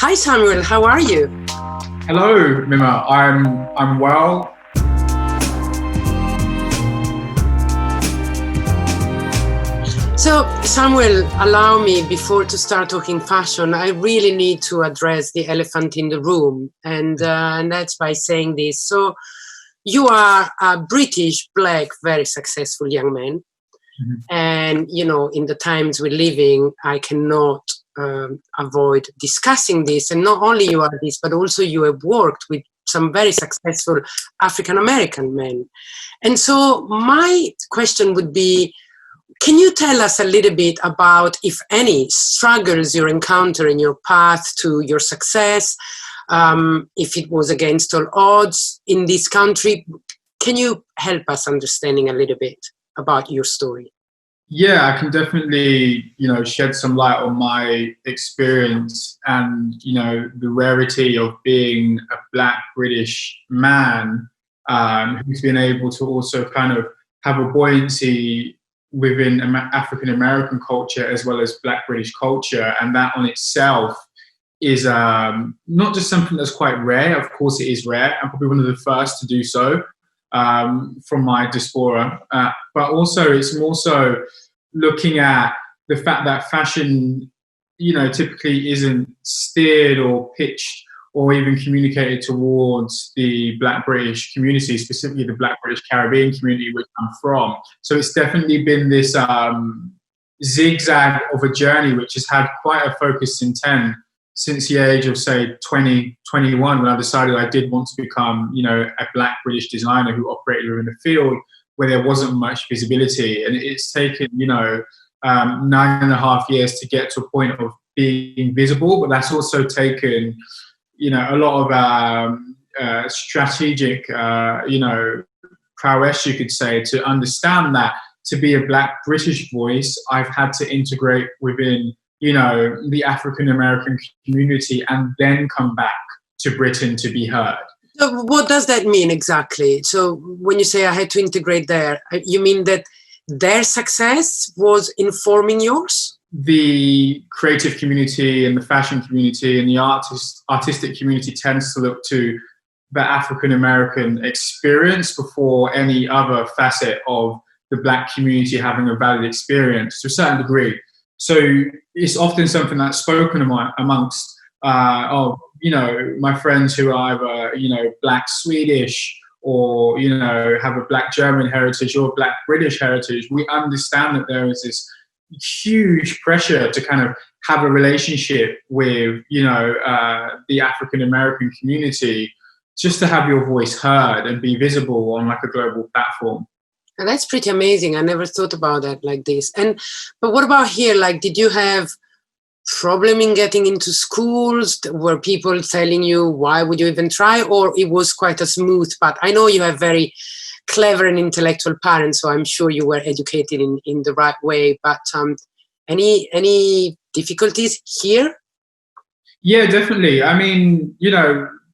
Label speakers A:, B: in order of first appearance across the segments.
A: Hi Samuel, how are you?
B: Hello, Mimma. I'm well.
A: So Samuel, allow me, before to start talking fashion, I really need to address the elephant in the room, and that's by saying this. So you are a British, black, very successful young man.
B: Mhm.
A: And, you know, in the times we're living, I cannot avoid discussing this. And not only you are this, but also you have worked with some very successful African-American men. And so my question would be, can you tell us a little bit about, if any, struggles you encounter in your path to your success, if it was against all odds in this country? Can you help us understanding a little bit about your story?
B: Yeah, I can definitely, shed some light on my experience and, the rarity of being a black British man who's been able to also kind of have a buoyancy within African American culture as well as black British culture. And that on itself is not just something that's quite rare. Of course, it is rare. I'm probably one of the first to do so. From my diaspora, but also it's more so looking at the fact that fashion, typically isn't steered or pitched or even communicated towards the Black British community, specifically the Black British Caribbean community, which I'm from. So it's definitely been this zigzag of a journey, which has had quite a focused intent since the age of, say, 20, 21, when I decided I did want to become, a black British designer who operated within a field where there wasn't much visibility. And it's taken, 9.5 years to get to a point of being visible, but that's also taken, a lot of strategic, prowess, you could say, to understand that to be a black British voice, I've had to integrate within the African American community and then come back to Britain to be heard.
A: So what does that mean exactly? So when you say I had to integrate there, you mean that their success was informing yours?
B: The creative community and the fashion community and the artistic community tends to look to the African American experience before any other facet of the black community having a valid experience to a certain degree. So it's often something that's spoken amongst, my friends who are either, black Swedish or, have a black German heritage or black British heritage. We understand that there is this huge pressure to kind of have a relationship with, the African American community, just to have your voice heard and be visible on like a global platform.
A: And that's pretty amazing. I never thought about that like this. But what about here? Like, did you have problem in getting into schools? Were people telling you, why would you even try? Or it was quite a smooth path? I know you have very clever and intellectual parents, so I'm sure you were educated in the right way. But any difficulties here?
B: Yeah, definitely. I mean,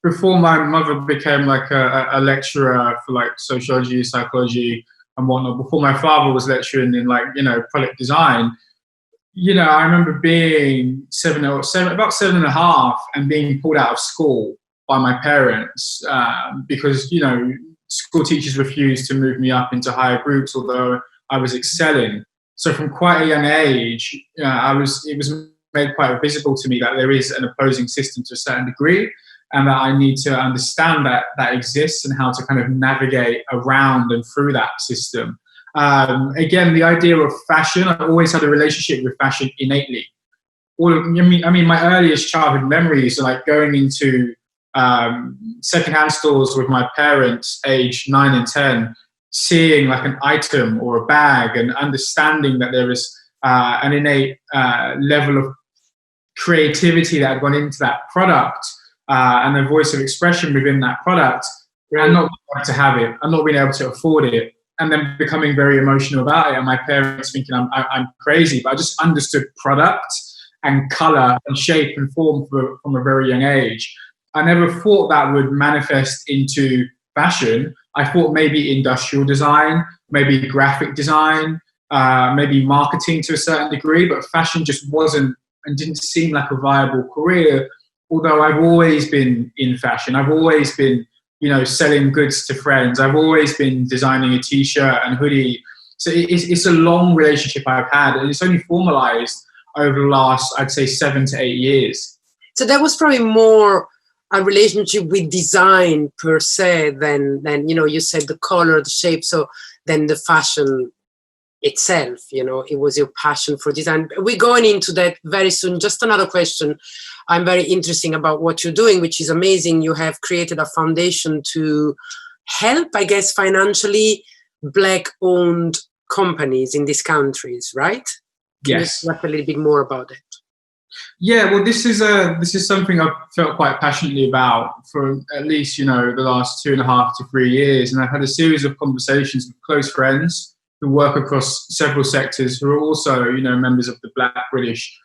B: before my mother became like a lecturer for like sociology, psychology, and whatnot, before my father was lecturing in like, product design, I remember being about 7.5 and being pulled out of school by my parents because, school teachers refused to move me up into higher groups, although I was excelling. So from quite a young age, it was made quite visible to me that there is an opposing system to a certain degree, and that I need to understand that exists and how to kind of navigate around and through that system. Again, the idea of fashion, I always had a relationship with fashion innately. My earliest childhood memories are like going into secondhand stores with my parents, age 9 and 10, seeing like an item or a bag and understanding that there is an innate level of creativity that had gone into that product. And a voice of expression within that product, and not being able to have it, and not being able to afford it, and then becoming very emotional about it, and my parents thinking I'm crazy, but I just understood product and color and shape and form from a very young age. I never thought that would manifest into fashion. I thought maybe industrial design, maybe graphic design, maybe marketing to a certain degree, but fashion just wasn't and didn't seem like a viable career although I've always been in fashion, I've always been, selling goods to friends. I've always been designing a t-shirt and hoodie. So it's a long relationship I've had, and it's only formalized over the last, I'd say, 7 to 8 years.
A: So that was probably more a relationship with design per se than you said the color, the shape, so then the fashion itself, it was your passion for design. We're going into that very soon. Just another question. I'm very interested about what you're doing, which is amazing. You have created a foundation to help, I guess, financially Black-owned companies in these countries, right?
B: Yes.
A: Can you talk a little bit more about it?
B: Yeah, well, this is something I've felt quite passionately about for at least, the last 2.5 to 3 years. And I've had a series of conversations with close friends who work across several sectors who are also, members of the Black British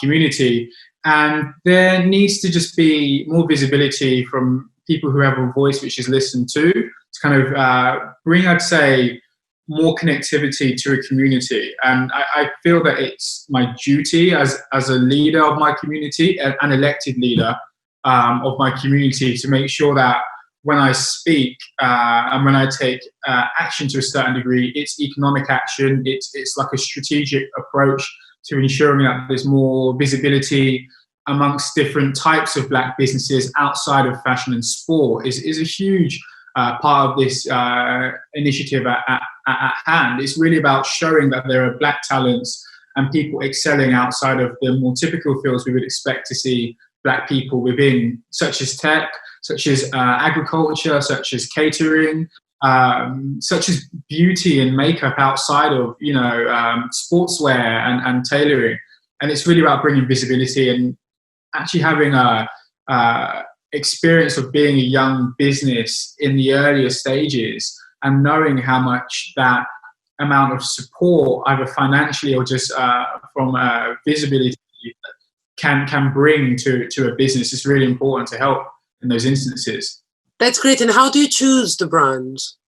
B: community. And there needs to just be more visibility from people who have a voice which is listened to kind of bring, I'd say, more connectivity to a community. And I feel that it's my duty as a leader of my community, an elected leader of my community, to make sure that when I speak and when I take action to a certain degree, it's economic action, it's like a strategic approach to ensuring that there's more visibility amongst different types of Black businesses outside of fashion and sport is a huge part of this initiative at hand. It's really about showing that there are Black talents and people excelling outside of the more typical fields we would expect to see Black people within, such as tech, such as agriculture, such as catering, such as beauty and makeup outside of, sportswear and tailoring. And it's really about bringing visibility and actually having a experience of being a young business in the earlier stages and knowing how much that amount of support, either financially or just from visibility, can bring to a business is really important to help in those instances.
A: That's great. And how do you choose the brands?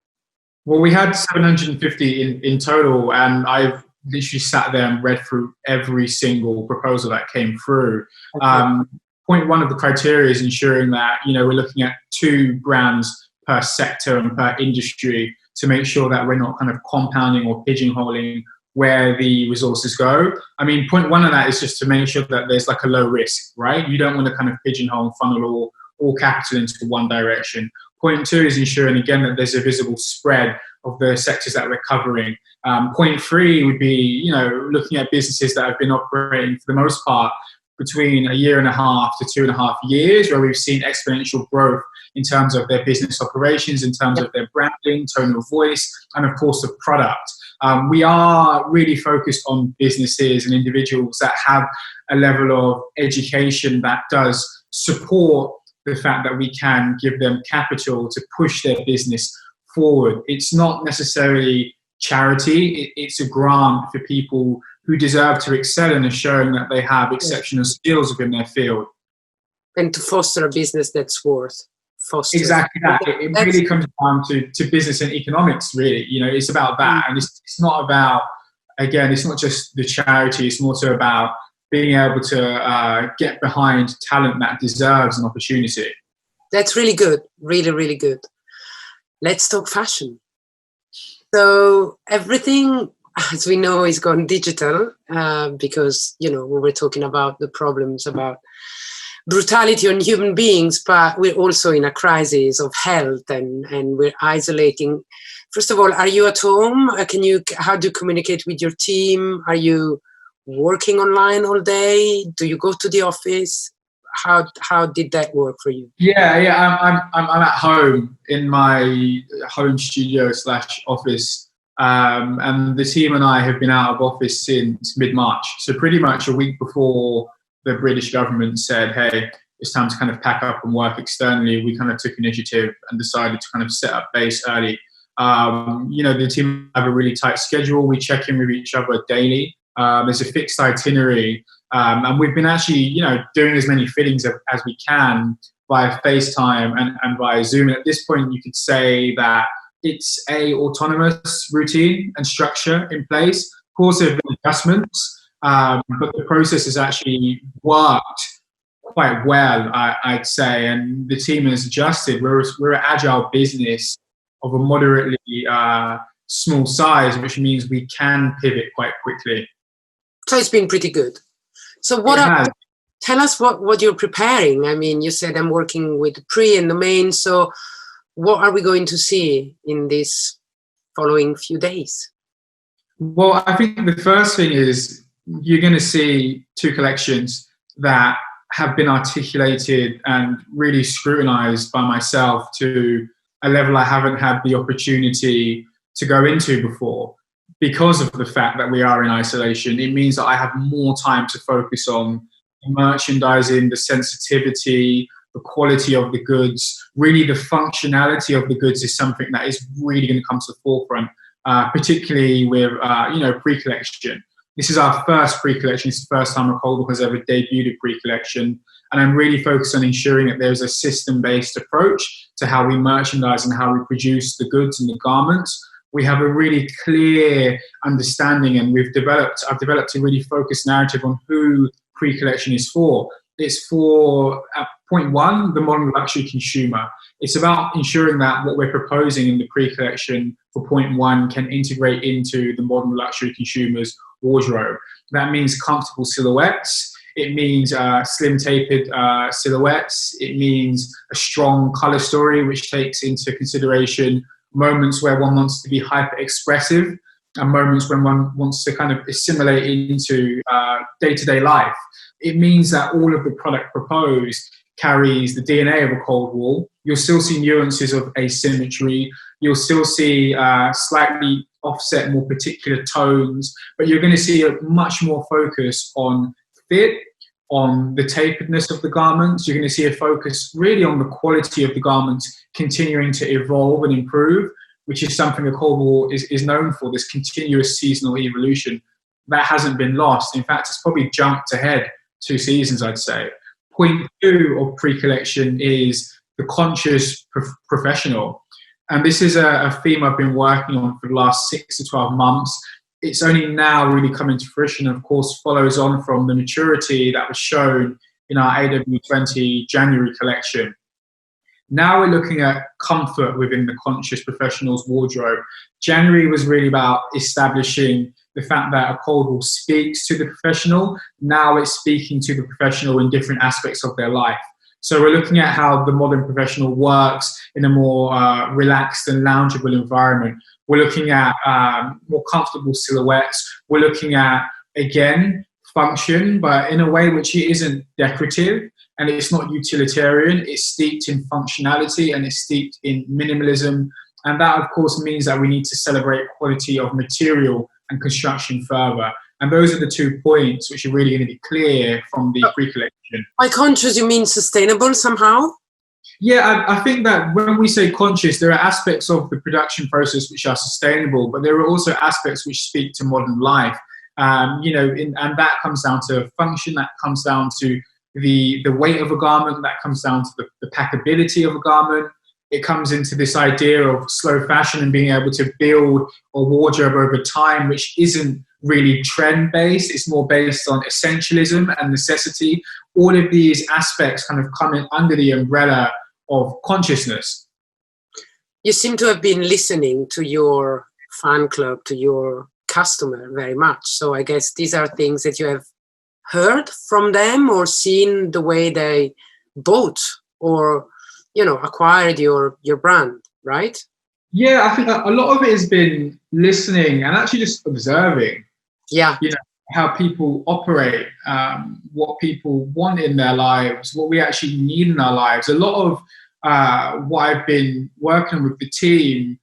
B: Well, we had 750 in total, and I've literally sat there and read through every single proposal that came through. Okay. Point one of the criteria is ensuring that, we're looking at 2 brands per sector and per industry to make sure that we're not kind of compounding or pigeonholing where the resources go. I mean, point one of that is just to make sure that there's like a low risk, right? You don't want to kind of pigeonhole and funnel all capital into one direction. Point 2 is ensuring, again, that there's a visible spread of the sectors that we're covering. Point 3 would be, looking at businesses that have been operating for the most part between 1.5 to 2.5 years, where we've seen exponential growth in terms of their business operations, in terms of their branding, tone of voice, and of course the product. We are really focused on businesses and individuals that have a level of education that does support the fact that we can give them capital to push their business forward. It's not necessarily charity, it's a grant for people who deserve to excel and are showing that they have exceptional skills within their field.
A: And to foster a business that's worth fostering.
B: Exactly that. It really comes down to business and economics, really. It's about that. And it's not about, again, it's not just the charity, it's more so about being able to get behind talent that deserves an opportunity.
A: That's really good. Really, really good. Let's talk fashion. So everything, as we know, is gone digital because, we were talking about the problems about brutality on human beings, but we're also in a crisis of health and we're isolating. First of all, are you at home? How do you communicate with your team? Are you working online all day? Do you go to the office? How did that work for you?
B: Yeah. I'm at home in my home studio / office, and the team and I have been out of office since mid-March. So pretty much a week before the British government said, "Hey, it's time to kind of pack up and work externally," we kind of took initiative and decided to kind of set up base early. The team have a really tight schedule. We check in with each other daily. There's a fixed itinerary. And we've been actually, doing as many fittings as we can via FaceTime and via Zoom. And at this point, you could say that it's a autonomous routine and structure in place. Of course, there have been adjustments, but the process has actually worked quite well, I'd say, and the team has adjusted. We're an agile business of a moderately small size, which means we can pivot quite quickly.
A: So it's been pretty good. So tell us what you're preparing. I mean, you said I'm working with the pre and the main. So what are we going to see in this following few days?
B: Well, I think the first thing is you're going to see two collections that have been articulated and really scrutinized by myself to a level I haven't had the opportunity to go into before. Because of the fact that we are in isolation, it means that I have more time to focus on merchandising, the sensitivity, the quality of the goods. Really, the functionality of the goods is something that is really going to come to the forefront, particularly with pre-collection. This is our first pre-collection. It's the first time a Coldwell has ever debuted a pre-collection. And I'm really focused on ensuring that there's a system-based approach to how we merchandise and how we produce the goods and the garments. We have a really clear understanding, and I've developed a really focused narrative on who pre-collection is for. It's for, point one, the modern luxury consumer. It's about ensuring that what we're proposing in the pre-collection for point one can integrate into the modern luxury consumer's wardrobe. That means comfortable silhouettes. It means slim tapered silhouettes. It means a strong color story, which takes into consideration moments where one wants to be hyper expressive and moments when one wants to kind of assimilate into day-to-day life. It means that all of the product proposed carries the DNA of a Coldwell. You'll still see nuances of asymmetry. You'll still see slightly offset, more particular tones, but you're going to see a much more focus on fit, on the taperedness of the garments. You're going to see a focus really on the quality of the garments continuing to evolve and improve, which is something that Coldwell is known for, this continuous seasonal evolution. That hasn't been lost. In fact, it's probably jumped ahead 2 seasons, I'd say. Point two of pre-collection is the conscious professional. And this is a theme I've been working on for the last 6 to 12 months. It's only now really coming to fruition, of course, follows on from the maturity that was shown in our AW20 January collection. Now we're looking at comfort within the conscious professional's wardrobe. January was really about establishing the fact that a Coldwell speaks to the professional. Now it's speaking to the professional in different aspects of their life. So we're looking at how the modern professional works in a more relaxed and loungeable environment. We're looking at more comfortable silhouettes. We're looking at, again, function, but in a way which isn't decorative and it's not utilitarian. It's steeped in functionality and it's steeped in minimalism. And that, of course, means that we need to celebrate quality of material and construction further. And those are the 2 points which are really going to be clear from the pre-collection.
A: By conscious, you mean sustainable somehow?
B: Yeah, I think that when we say conscious, there are aspects of the production process which are sustainable, but there are also aspects which speak to modern life. And that comes down to function, that comes down to the weight of a garment, that comes down to the packability of a garment. It comes into this idea of slow fashion and being able to build a wardrobe over time, which isn't really trend-based. It's more based on essentialism and necessity. All of these aspects kind of come in under the umbrella of consciousness.
A: You seem to have been listening to your fan club, to your customer very much. So I guess these are things that you have heard from them or seen the way they bought or acquired your brand, right?
B: Yeah, I think a lot of it has been listening and actually just observing.
A: Yeah.
B: How people operate, what people want in their lives, what we actually need in our lives. A lot of what I've been working with the team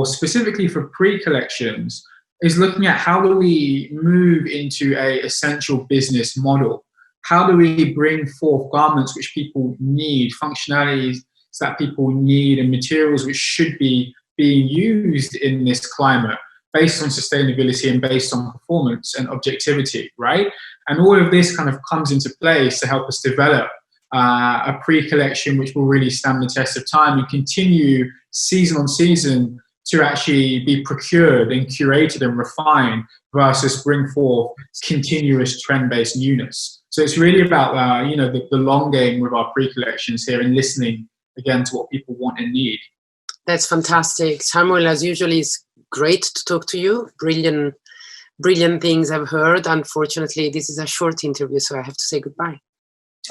B: specifically for pre-collections is looking at how do we move into a essential business model. How do we bring forth garments which people need, functionalities that people need, and materials which should be being used in this climate based on sustainability and based on performance and objectivity, right? And all of this kind of comes into place to help us develop a pre-collection which will really stand the test of time and continue season on season to actually be procured and curated and refined versus bring forth continuous trend-based newness. So it's really about, you know, the long game with our pre-collections here and listening again to what people want and need.
A: That's fantastic. Samuel, as usual, it's great to talk to you. Brilliant things I've heard. Unfortunately, this is a short interview, so I have to say goodbye.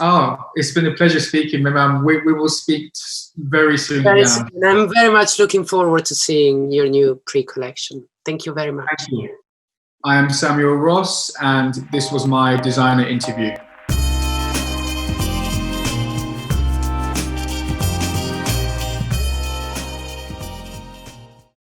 B: Oh, it's been a pleasure speaking, Mimma. We will speak very soon
A: Very
B: again.
A: soon. I'm very much looking forward to seeing your new pre-collection. Thank you very much.
B: Thank you. I am Samuel Ross, and this was my designer interview.